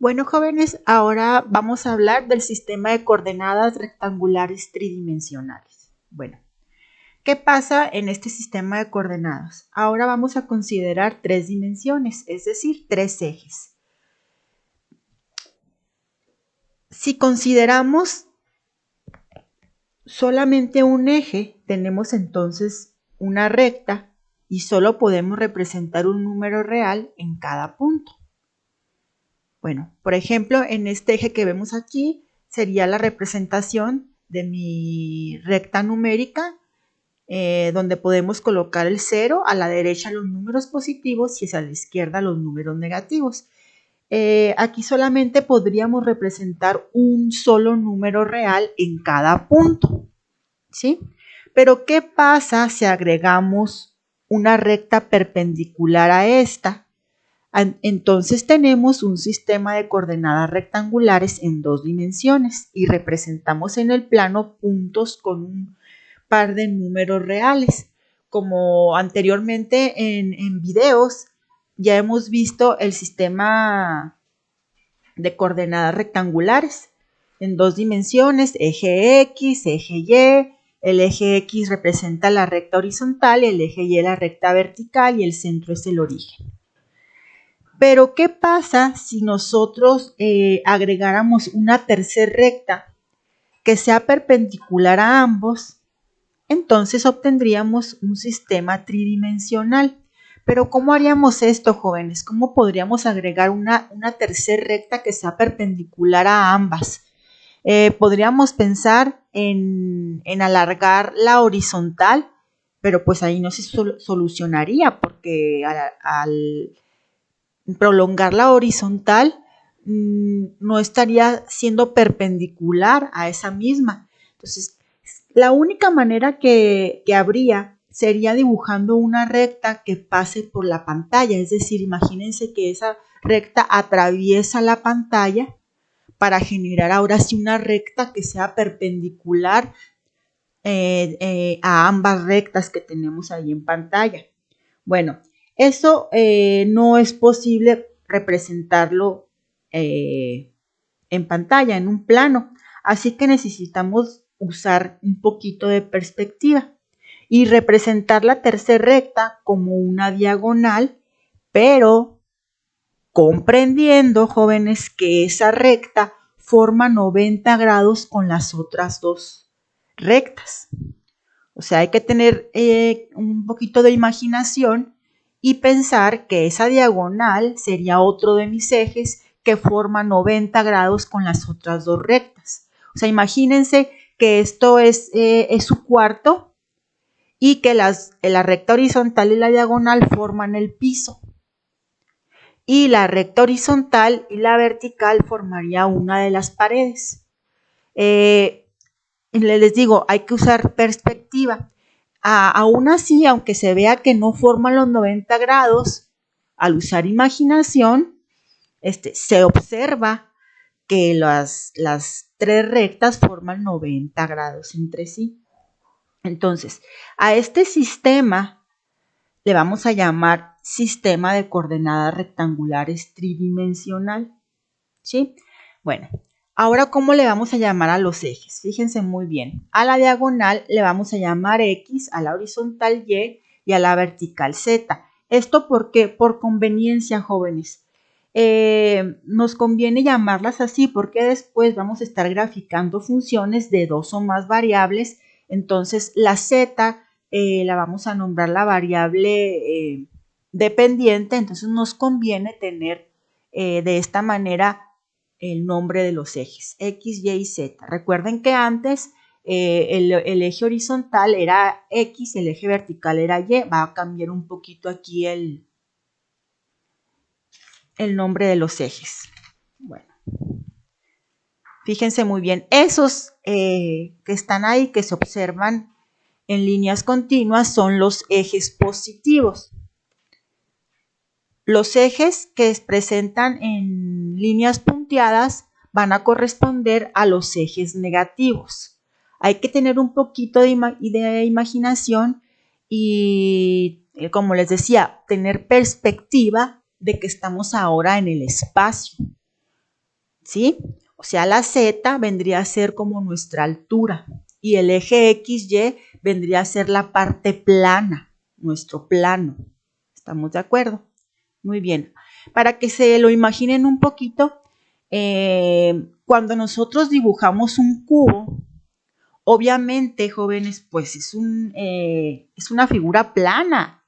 Bueno, jóvenes, ahora vamos a hablar del sistema de coordenadas rectangulares tridimensionales. Bueno, ¿qué pasa en este sistema de coordenadas? Ahora vamos a considerar tres dimensiones, es decir, tres ejes. Si consideramos solamente un eje, tenemos entonces una recta y solo podemos representar un número real en cada punto. Bueno, por ejemplo, en este eje que vemos aquí sería la representación de mi recta numérica, donde podemos colocar el 0, a la derecha los números positivos y hacia la izquierda los números negativos. Aquí solamente podríamos representar un solo número real en cada punto, ¿sí? Pero ¿qué pasa si agregamos una recta perpendicular a esta? Entonces tenemos un sistema de coordenadas rectangulares en dos dimensiones y representamos en el plano puntos con un par de números reales. Como anteriormente en videos ya hemos visto el sistema de coordenadas rectangulares en dos dimensiones, eje X, eje Y. El eje X representa la recta horizontal, el eje Y la recta vertical y el centro es el origen. Pero ¿qué pasa si nosotros agregáramos una tercera recta que sea perpendicular a ambos? Entonces obtendríamos un sistema tridimensional. Pero ¿cómo haríamos esto, jóvenes? ¿Cómo podríamos agregar una tercera recta que sea perpendicular a ambas? Podríamos pensar en alargar la horizontal, pero pues ahí no se solucionaría porque al prolongar la horizontal no estaría siendo perpendicular a esa misma. Entonces, la única manera que habría sería dibujando una recta que pase por la pantalla. Es decir, imagínense que esa recta atraviesa la pantalla para generar ahora sí una recta que sea perpendicular a ambas rectas que tenemos ahí en pantalla. Bueno, eso no es posible representarlo en pantalla, en un plano. Así que necesitamos usar un poquito de perspectiva y representar la tercera recta como una diagonal, pero comprendiendo, jóvenes, que esa recta forma 90 grados con las otras dos rectas. O sea, hay que tener un poquito de imaginación y pensar que esa diagonal sería otro de mis ejes que forma 90 grados con las otras dos rectas. O sea, imagínense que esto es su cuarto y que la recta horizontal y la diagonal forman el piso. Y la recta horizontal y la vertical formaría una de las paredes. Les digo, hay que usar perspectiva. Aún así, aunque se vea que no forman los 90 grados, al usar imaginación, se observa que las tres rectas forman 90 grados entre sí. Entonces, a este sistema le vamos a llamar sistema de coordenadas rectangulares tridimensional, ¿sí? Bueno, ahora, ¿cómo le vamos a llamar a los ejes? Fíjense muy bien. A la diagonal le vamos a llamar X, a la horizontal Y y a la vertical Z. ¿Esto por qué? Por conveniencia, jóvenes. Nos conviene llamarlas así porque después vamos a estar graficando funciones de dos o más variables. Entonces, la Z la vamos a nombrar la variable dependiente. Entonces, nos conviene tener de esta manera el nombre de los ejes, X, Y y Z. Recuerden que antes el eje horizontal era X, el eje vertical era Y. Va a cambiar un poquito aquí el nombre de los ejes. Bueno, fíjense muy bien, esos que están ahí, que se observan en líneas continuas, son los ejes positivos. Los ejes que se presentan en líneas punteadas van a corresponder a los ejes negativos. Hay que tener un poquito de imaginación y, como les decía, tener perspectiva de que estamos ahora en el espacio. ¿sí? O sea, la Z vendría a ser como nuestra altura y el eje XY vendría a ser la parte plana, nuestro plano. ¿Estamos de acuerdo? Muy bien. Para que se lo imaginen un poquito, cuando nosotros dibujamos un cubo, obviamente, jóvenes, pues es una figura plana.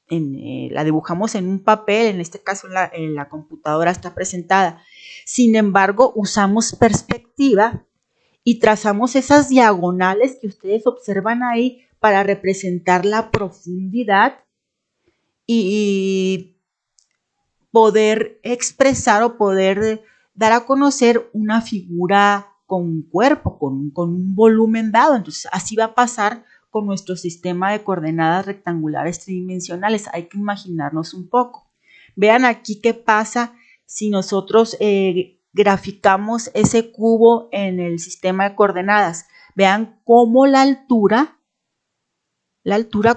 La dibujamos en un papel, en este caso en la computadora está presentada. Sin embargo, usamos perspectiva y trazamos esas diagonales que ustedes observan ahí para representar la profundidad y poder expresar o poder dar a conocer una figura con un cuerpo, con un volumen dado. Entonces, así va a pasar con nuestro sistema de coordenadas rectangulares tridimensionales. Hay que imaginarnos un poco. Vean aquí qué pasa si nosotros graficamos ese cubo en el sistema de coordenadas. Vean cómo la altura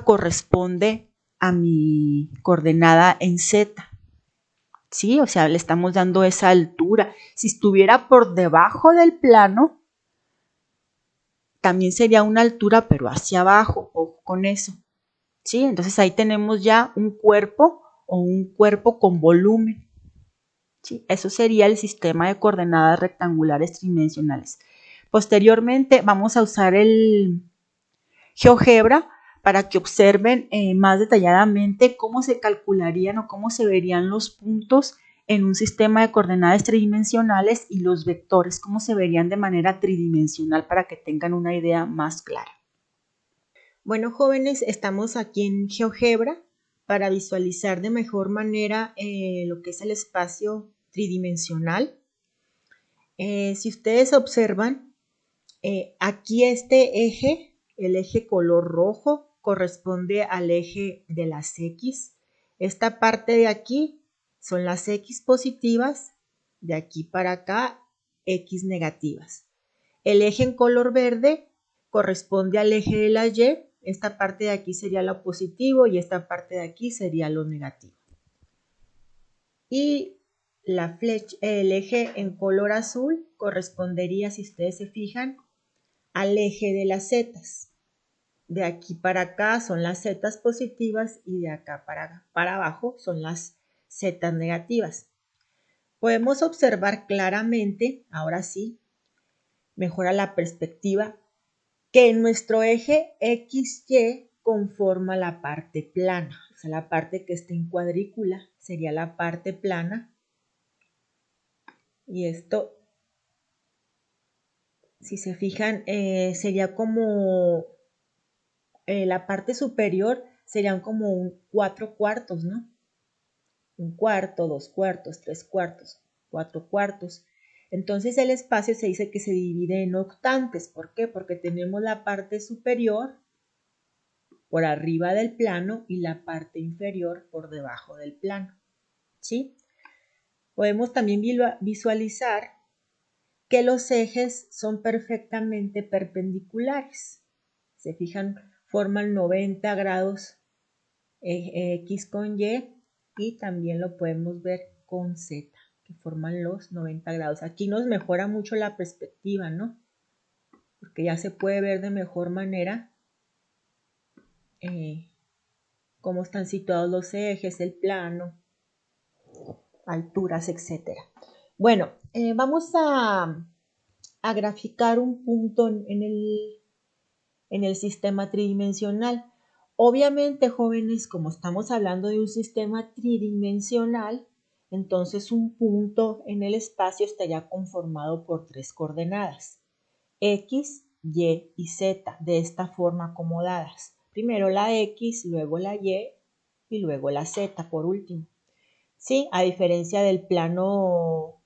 corresponde a mi coordenada en Z. ¿Sí? O sea, le estamos dando esa altura. Si estuviera por debajo del plano, también sería una altura, pero hacia abajo, ojo con eso. ¿Sí? Entonces ahí tenemos ya un cuerpo o un cuerpo con volumen. ¿Sí? Eso sería el sistema de coordenadas rectangulares tridimensionales. Posteriormente vamos a usar el GeoGebra para que observen más detalladamente cómo se calcularían o cómo se verían los puntos en un sistema de coordenadas tridimensionales y los vectores, cómo se verían de manera tridimensional para que tengan una idea más clara. Bueno, jóvenes, estamos aquí en GeoGebra para visualizar de mejor manera lo que es el espacio tridimensional. Si ustedes observan, aquí este eje, el eje color rojo, corresponde al eje de las X. Esta parte de aquí son las X positivas, de aquí para acá X negativas. El eje en color verde corresponde al eje de la Y. Esta parte de aquí sería lo positivo y esta parte de aquí sería lo negativo. Y la flecha, el eje en color azul correspondería, si ustedes se fijan, al eje de las zetas. De aquí para acá son las zetas positivas y de acá para abajo son las zetas negativas. Podemos observar claramente, ahora sí, mejora la perspectiva, que nuestro eje XY conforma la parte plana. O sea, la parte que está en cuadrícula sería la parte plana. Y esto, si se fijan, sería como la parte superior serían como un 4/4, ¿no? Un cuarto, 2/4, 3/4, 4/4. Entonces el espacio se dice que se divide en octantes. ¿Por qué? Porque tenemos la parte superior por arriba del plano y la parte inferior por debajo del plano. ¿Sí? Podemos también visualizar que los ejes son perfectamente perpendiculares. Se fijan, forman 90 grados X con y también lo podemos ver con Z, que forman los 90 grados. Aquí nos mejora mucho la perspectiva, ¿no? Porque ya se puede ver de mejor manera cómo están situados los ejes, el plano, alturas, etc. Bueno, vamos a graficar un punto en el sistema tridimensional. Obviamente, jóvenes, como estamos hablando de un sistema tridimensional, entonces un punto en el espacio estaría conformado por 3 coordenadas, X, Y y Z, de esta forma acomodadas. Primero la X, luego la Y y luego la Z por último. ¿Sí? A diferencia del plano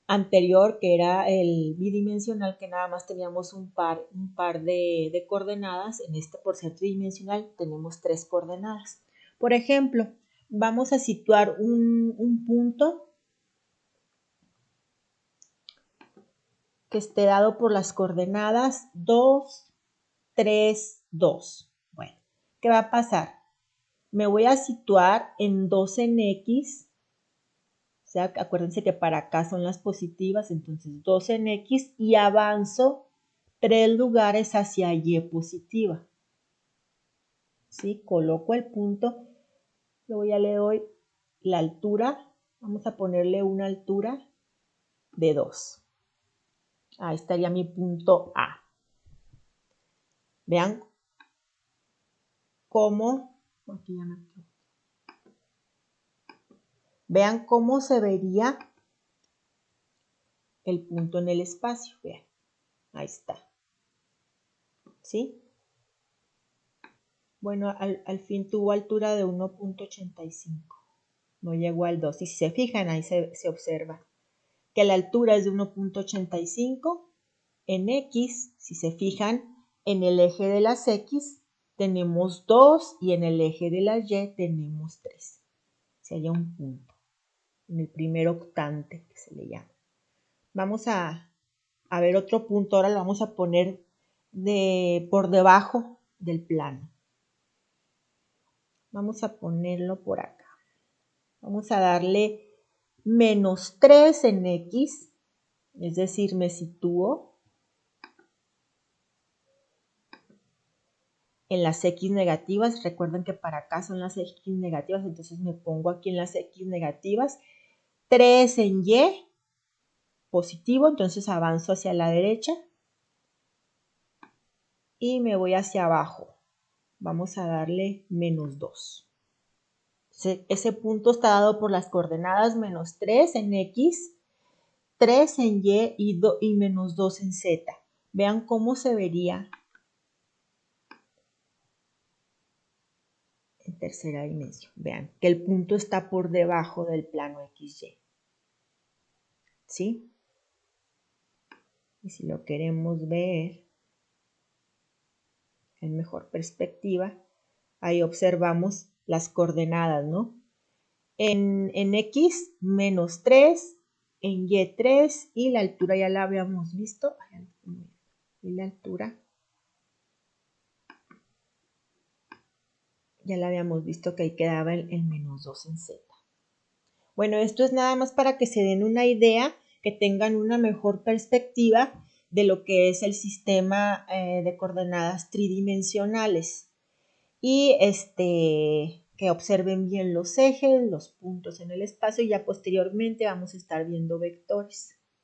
anterior, que era el bidimensional, que nada más teníamos un par de coordenadas. En este, por ser tridimensional, tenemos 3 coordenadas. Por ejemplo, vamos a situar un punto que esté dado por las coordenadas 2, 3, 2. Bueno, ¿qué va a pasar? Me voy a situar en 2 en X, sea, acuérdense que para acá son las positivas, entonces 2 en X y avanzo 3 lugares hacia Y positiva. ¿Sí? Coloco el punto, luego ya le doy la altura, vamos a ponerle una altura de 2. Ahí estaría mi punto A. Vean cómo, aquí ya me quedo. Vean cómo se vería el punto en el espacio. Vean, ahí está. ¿Sí? Bueno, al fin tuvo altura de 1.85. No llegó al 2. Y si se fijan, ahí se observa que la altura es de 1.85. En X, si se fijan, en el eje de las X tenemos 2 y en el eje de las Y tenemos 3. Si hay un punto, en el primer octante que se le llama. Vamos a ver otro punto, ahora lo vamos a poner por debajo del plano. Vamos a ponerlo por acá. Vamos a darle menos 3 en X, es decir, me sitúo en las X negativas. Recuerden que para acá son las X negativas, entonces me pongo aquí en las X negativas. 3 en Y positivo, entonces avanzo hacia la derecha y me voy hacia abajo. Vamos a darle menos 2. Ese punto está dado por las coordenadas menos 3 en X, 3 en Y y menos 2 en Z. Vean cómo se vería en tercera dimensión. Vean que el punto está por debajo del plano XY. ¿Sí? Y si lo queremos ver en mejor perspectiva, ahí observamos las coordenadas, ¿no? En X, menos 3, en Y 3 y la altura ya la habíamos visto. Y la altura ya la habíamos visto que ahí quedaba el menos 2 en Z. Bueno, esto es nada más para que se den una idea, que tengan una mejor perspectiva de lo que es el sistema de coordenadas tridimensionales. Y que observen bien los ejes, los puntos en el espacio y ya posteriormente vamos a estar viendo vectores.